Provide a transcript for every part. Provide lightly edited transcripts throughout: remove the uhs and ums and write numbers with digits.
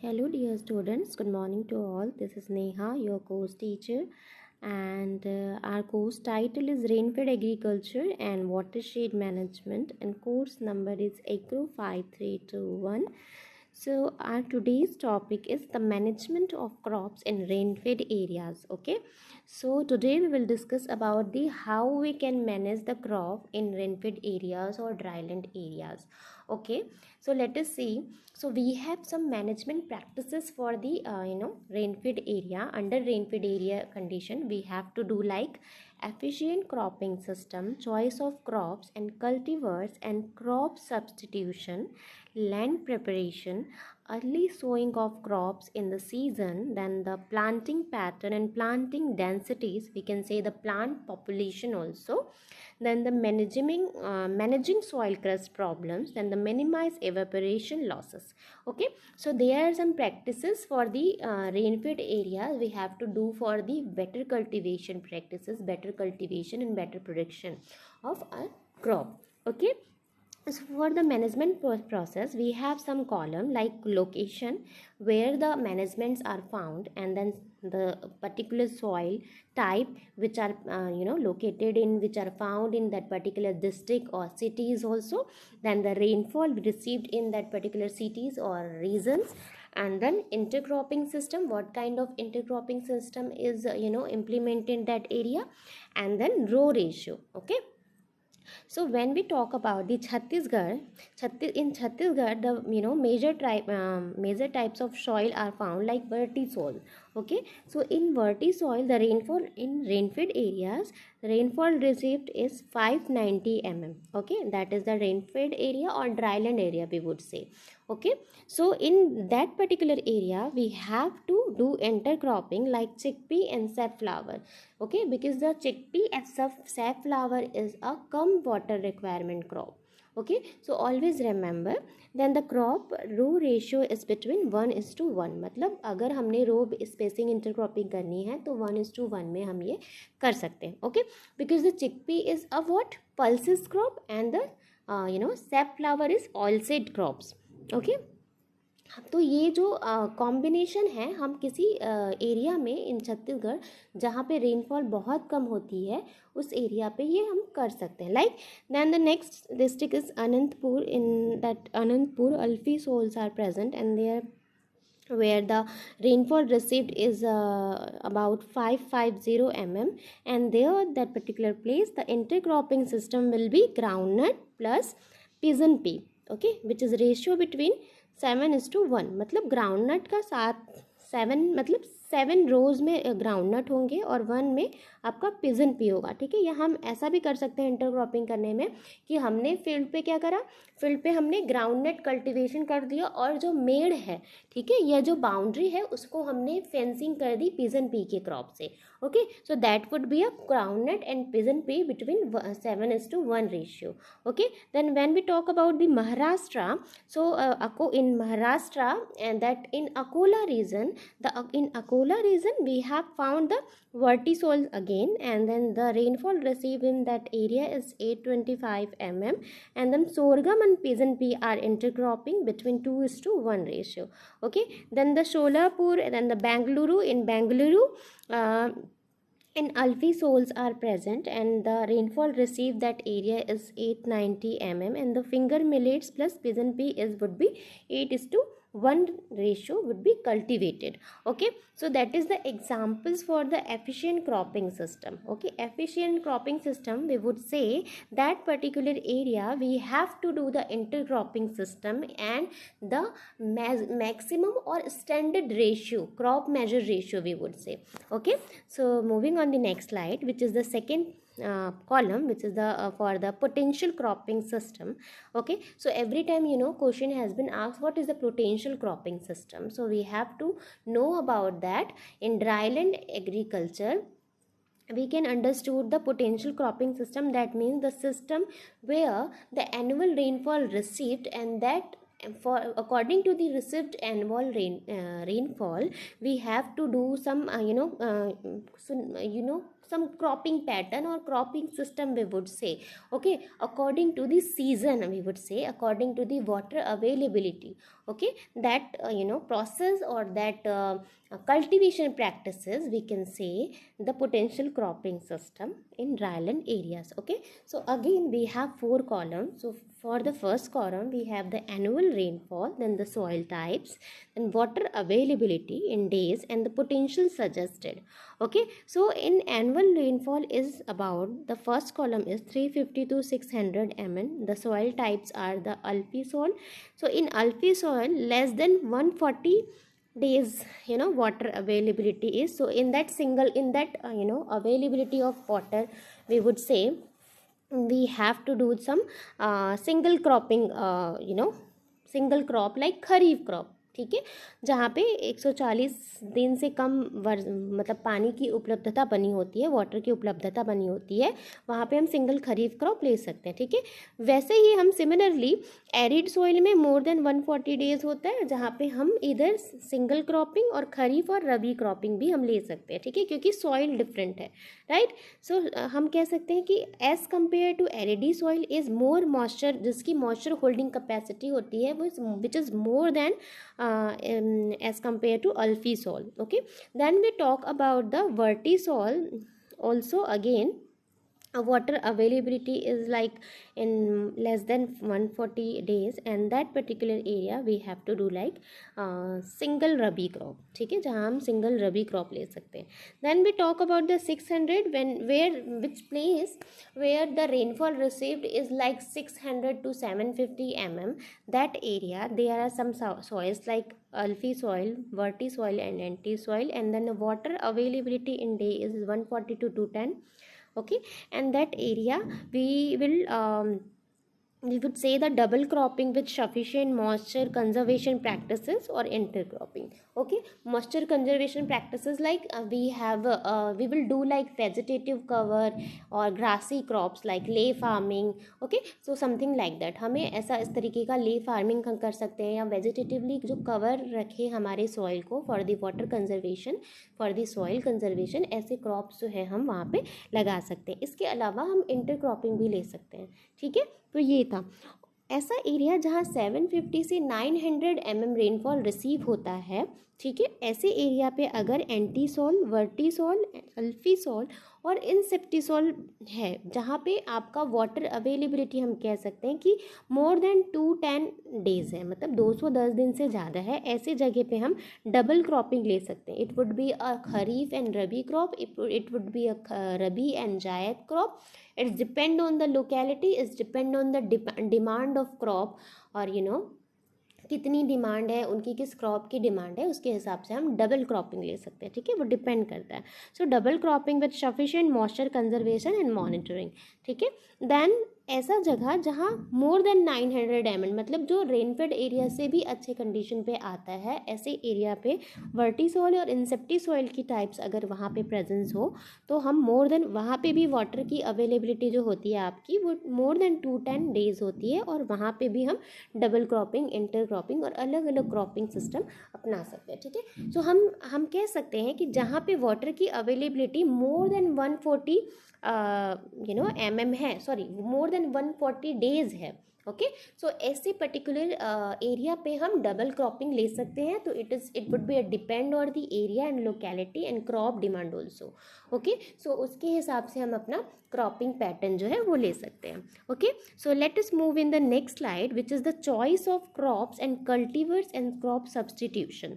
Hello dear students, good morning to all. This is Neha, your course teacher, and our course title is Rainfed Agriculture and Watershed Management, and course number is AGRO-5321. So our today's topic is the management of crops in rain-fed areas. Okay, so today we will discuss about the how we can manage the crop in rain-fed areas or dryland areas. Okay, so let us see. So we have some management practices for the rain-fed area. Under rain-fed area condition, we have to do like efficient cropping system, choice of crops and cultivars and crop substitution, land preparation, early sowing of crops in the season, then the planting pattern and planting densities, we can say the plant population also, then the managing soil crust problems, then the minimize evaporation losses. Okay, so there are some practices for the rain-fed areas we have to do for the better cultivation practices, better cultivation and better production of our crop. Okay, so for the management process, we have some column like location where the managements are found, and then the particular soil type which are located in, which are found in that particular district or cities also, then the rainfall received in that particular cities or regions, and then intercropping system, what kind of intercropping system is implemented in that area, and then row ratio. Okay, so when we talk about the in Chhattisgarh, the major types of soil are found like vertisoil. Okay, so in vertisoil, the rainfall in rainfed areas, rainfall received is 590 mm. Okay, that is the rainfed area or dryland area we would say. Okay, so in that particular area, we have to do intercropping like chickpea and safflower. Okay, because the chickpea and safflower is a come water requirement crop. Okay, so always remember, then the crop row ratio is between 1:1. मतलब अगर हमने रो spacing intercropping करनी है तो 1:1 में हम ये कर सकते हैं. Okay, because the chickpea is a what pulses crop and the safflower is oilseed crops. Okay, तो ये जो कॉम्बिनेशन है, हम किसी एरिया में इन छत्तीसगढ़ जहाँ पे रेनफॉल बहुत कम होती है उस एरिया पे ये हम कर सकते हैं. Like then the next district is Anantapur. In that Anantapur alfisols are present and there where the rainfall received is about 550 mm, and there that particular place the intercropping system will be groundnut plus pigeon pea. Okay, which is ratio between 7:1. मतलब groundnut का 7 मतलब 7 रोज में groundnut होंगे और 1 में आपका pigeon P होगा. ठीक है, या हम ऐसा भी कर सकते हैं इंटरक्रॉपिंग करने में कि हमने फील्ड पे क्या करा, फील्ड पे हमने ग्राउंडनट कल्टीवेशन कर दिया और जो मेड़ है, ठीक है, यह जो बाउंड्री है उसको हमने फेंसिंग कर दी पिजन पी के क्रॉप से. Okay, so that would be a groundnut and pigeon pea between 7:1 ratio. Okay, then when we talk about the Maharashtra, so in Maharashtra, and that in Akola region, in Akola region we have found the vertisoil again, and then the rainfall received in that area is 825 mm, and then sorghum and pigeon pea are intercropping between 2:1 ratio. Okay, then the Sholapur and then the Bangalore, in Bangalore and alfi soils are present, and the rainfall received that area is 890 mm, and the finger millets plus pigeon pea is would be 8:1 ratio would be cultivated. Okay, so that is the examples for the efficient cropping system. Okay, efficient cropping system, we would say that particular area we have to do the intercropping system and the maximum or standard ratio, crop measure ratio we would say. Okay, so moving on the next slide, which is the second column, which is the for the potential cropping system. Okay, so every time question has been asked what is the potential cropping system, so we have to know about that. In dryland agriculture we can understood the potential cropping system, that means the system where the annual rainfall received, and that for according to the received annual rainfall we have to do some some cropping pattern or cropping system, we would say. Okay, according to the season, we would say, according to the water availability. Okay, that process or that cultivation practices, we can say the potential cropping system in dryland areas. Okay, so again we have 4 columns. So for the first column we have the annual rainfall, then the soil types, then water availability in days, and the potential suggested. Okay, so in annual rainfall is about, the first column is 350 to 600 mm. The soil types are the alphy soil. So in alphy soil, less than 140 days water availability is. So in that availability of water, we would say we have to do some single cropping, single crop like kharif crop. ठीक है, जहाँ पे 140 दिन से कम मतलब पानी की उपलब्धता बनी होती है, वाटर की उपलब्धता बनी होती है, वहाँ पे हम सिंगल खरीफ क्रॉप ले सकते हैं. ठीक है, वैसे ही हम सिमिलरली एरिड सॉइल में मोर देन 140 डेज होता है, जहाँ पे हम इधर सिंगल क्रॉपिंग और खरीफ और रबी क्रॉपिंग भी हम ले सकते हैं. ठीक है, क्योंकि सॉइल डिफरेंट है, राइट. सो हम कह सकते हैं कि as compare to arid soil is more moisture, जिसकी मॉइस्चर होल्डिंग कैपेसिटी होती है वो which is more than as compared to alphy soil. Okay, then we talk about the verti soil. Also again water availability is like in less than 140 days, and that particular area we have to do like single rabi crop. ठीक है, जहाँ हम single rabi crop ले सकते हैं. Then we talk about the 600, which place where the rainfall received is like 600 to 750 mm. That area there are some soils like alphy soil, verti soil, and anti soil, and then the water availability in day is 140 to 210. Okay, and that area we would say the double cropping with sufficient moisture conservation practices or intercropping. Okay, moisture conservation practices like we will do like vegetative cover or grassy crops like lay farming. Okay, so something like that. हमें ऐसा इस तरीके का lay farming हम कर सकते हैं, या vegetatively जो cover रखे हमारे soil को for the water conservation, for the soil conservation, ऐसे crops जो है हम वहाँ पे लगा सकते हैं. इसके अलावा हम intercropping भी ले सकते हैं. ठीक है, तो ये था ऐसा एरिया जहाँ 750 से 900 mm रेनफॉल रिसीव होता है. ठीक है, ऐसे एरिया पे अगर एंटीसोल, वर्टीसोल, अल्फीसोल और इंसेप्टिसोल है, जहाँ पे आपका वाटर अवेलेबिलिटी हम कह सकते हैं कि मोर देन 210 डेज है, मतलब 210 दिन से ज़्यादा है, ऐसे जगह पे हम डबल क्रॉपिंग ले सकते हैं. It would be a kharif and rabi crop, it would be a rabi and जायद crop. It's depend on the locality, it's depend on the demand of crop, और कितनी डिमांड है उनकी, किस क्रॉप की डिमांड है, उसके हिसाब से हम डबल क्रॉपिंग ले सकते हैं. ठीक है, वो डिपेंड करता है. सो double cropping with sufficient moisture conservation and monitoring. ठीक है, देन ऐसा जगह जहाँ मोर देन 900 mm, मतलब जो रेनफेड एरिया से भी अच्छे कंडीशन पे आता है, ऐसे एरिया पे वर्टी सॉइल और इंसेप्टी सॉइल की टाइप्स अगर वहाँ पे प्रेजेंस हो, तो हम मोर देन, वहाँ पे भी वाटर की अवेलेबिलिटी जो होती है आपकी वो मोर देन 210 डेज होती है, और वहाँ पे भी हम डबल क्रॉपिंग, इंटर क्रॉपिंग और अलग अलग क्रॉपिंग सिस्टम अपना सकते हैं. ठीक है, सो हम कह सकते हैं कि जहाँ पे वाटर की अवेलेबिलिटी मोर देन 140 mm है, सॉरी मोर देन 140 डेज है. ओके, सो ऐसे पर्टिकुलर एरिया पे हम डबल क्रॉपिंग ले सकते हैं. तो it would be a depend on the area and locality and crop demand also. Okay, so उसके हिसाब से हम अपना क्रॉपिंग पैटर्न जो है वो ले सकते हैं. Okay, so let us move in the next slide, which is the choice of crops and cultivars and crop substitution.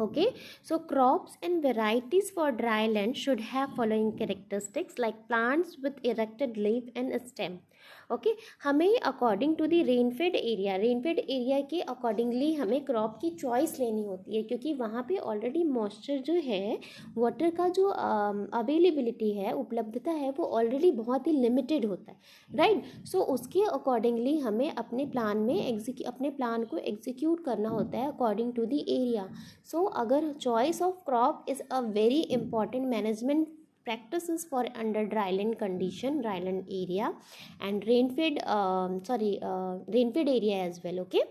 Okay, so crops and varieties for dry land should have following characteristics like plants with erected leaf and stem. ओके, हमें according to the rainfed area के accordingly हमें crop की choice लेनी होती है, क्योंकि वहाँ पे ऑलरेडी मॉइस्चर जो है, वाटर का जो अवेलेबिलिटी है, उपलब्धता है, वो ऑलरेडी बहुत ही लिमिटेड होता है, राइट. सो उसके अकॉर्डिंगली हमें अपने प्लान को एग्जीक्यूट करना होता है अकॉर्डिंग टू दी एरिया. सो अगर choice of crop is a very important management practices for under dryland condition, dryland area, and rainfed rainfed area as well. Okay,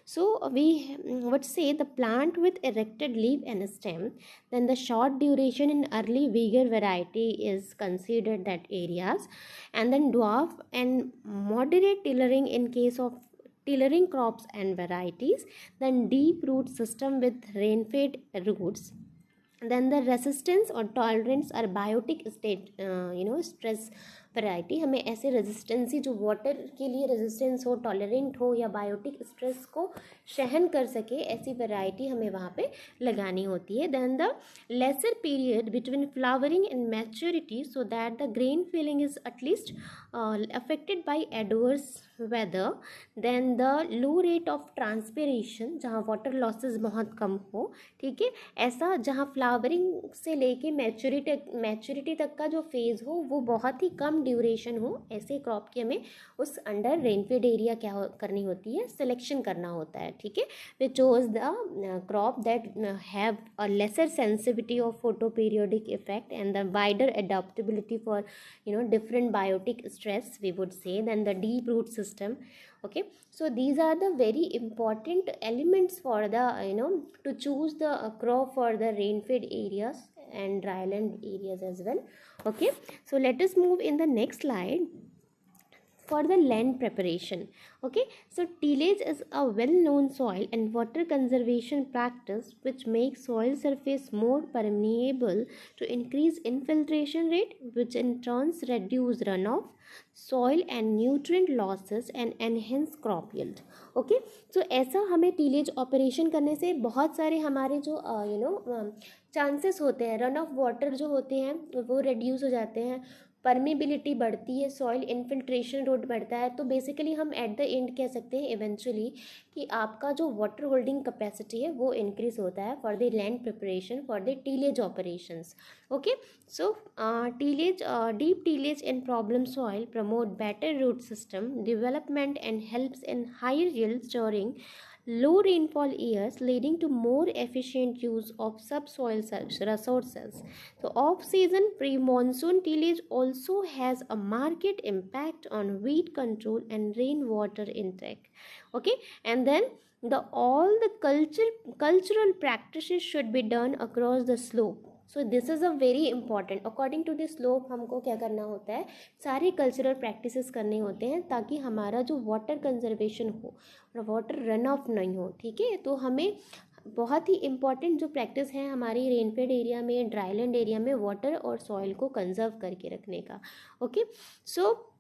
so we would say the plant with erected leaf and stem, then the short duration in early vigor variety is considered that areas, and then dwarf and moderate tillering in case of tillering crops and varieties, then deep root system with rain-fed roots, then the resistance or tolerance or biotic state stress variety, हमें ऐसे resistancy जो water के लिए resistance हो, tolerant हो या biotic stress को सहन कर सके, ऐसी वैरायटी हमें वहाँ पे लगानी होती है. Then the lesser period between flowering and maturity so that the grain filling is at least affected by adverse weather. Then the low rate of transpiration, जहाँ वाटर लॉसेस बहुत कम हो, ठीक है, ऐसा जहाँ फ्लावरिंग से लेके मैच्योरिटी तक का जो फेज़ हो वो बहुत ही कम ड्यूरेशन हो, ऐसे क्रॉप की हमें उस अंडर रेनफेड एरिया क्या करनी होती है, सिलेक्शन करना होता है. ठीक है, we choose the crop that have a lesser sensitivity of photo periodic effect and the wider adaptability for different biotic stress, we would say, than the deep root system. Okay, so these are the very important elements for the to choose the crop for the rain-fed areas and dryland areas as well. Okay, so let us move in the next slide for the land preparation. Okay, so tillage is a well-known soil and water conservation practice which makes soil surface more permeable to increase infiltration rate, which in turn reduce runoff, soil and nutrient losses and enhance crop yield. Okay, so ऐसा हमें tillage operation करने से बहुत सारे हमारे जो chances होते हैं, रन ऑफ वाटर जो होते हैं वो रिड्यूस हो जाते हैं, परमेबिलिटी बढ़ती है, सॉइल इन्फिल्ट्रेशन रेट बढ़ता है. तो बेसिकली हम एट द एंड कह सकते हैं इवेंचुअली कि आपका जो वाटर होल्डिंग कैपेसिटी है वो इंक्रीज होता है for the land preparation for the tillage operations. Okay, so tillage, deep tillage in problem soil promote better root system development and helps in higher yields during low rainfall years, leading to more efficient use of subsoil resources. So off-season pre-monsoon tillage also has a marked impact on weed control and rainwater intake. Okay, and then all the cultural practices should be done across the slope. So this is a very important, according to the slope हमको क्या करना होता है, सारे cultural practices करने होते हैं ताकि हमारा जो वाटर कंजर्वेशन हो और वाटर रन ऑफ नहीं हो. ठीक है, तो हमें बहुत ही इंपॉर्टेंट जो प्रैक्टिस है हमारी रेनफेड एरिया में, ड्राईलैंड एरिया में वाटर और सॉइल को कंजर्व करके रखने का. Okay, so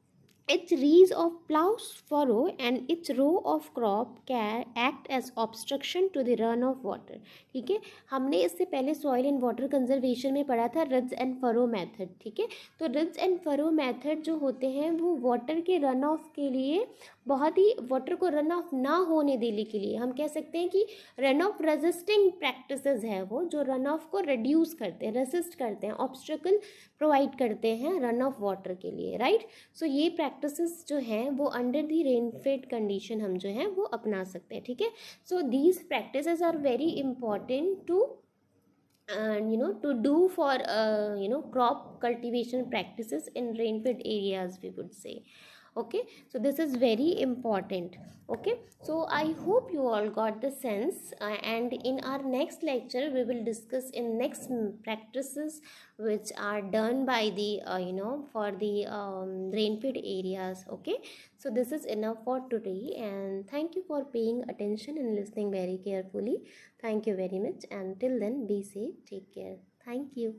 its reeds of plough's furrow and its row of crop can act as obstruction to the run of water. ठीक है, हमने इससे पहले सॉइल एंड वाटर कंजर्वेशन में पढ़ा था रिड्स एंड फरो मेथड. ठीक है, तो रिड्स एंड फरो मेथड जो होते हैं वो वाटर के रन ऑफ के लिए, बहुत ही वाटर को रन ऑफ ना होने देने के लिए, हम कह सकते हैं कि रन ऑफ रेजिस्टिंग प्रैक्टिसेस है वो, जो रन ऑफ को रिड्यूस करते हैं, रेसिस्ट करते हैं, ऑब्स्ट्रकल प्रोवाइड करते हैं रन ऑफ वाटर के लिए. राइट, सो ये प्रैक्टिसेस जो हैं वो अंडर दी रेनफेड कंडीशन हम जो हैं वो अपना सकते हैं. ठीक है, so these practices are very important to to do for crop cultivation practices in rainfed areas, we would say. Okay, so this is very important. Okay, so I hope you all got the sense, and in our next lecture we will discuss in next practices which are done by the for the rainfed areas. Okay, so this is enough for today, and thank you for paying attention and listening very carefully. Thank you very much, and till then be safe, take care. Thank you.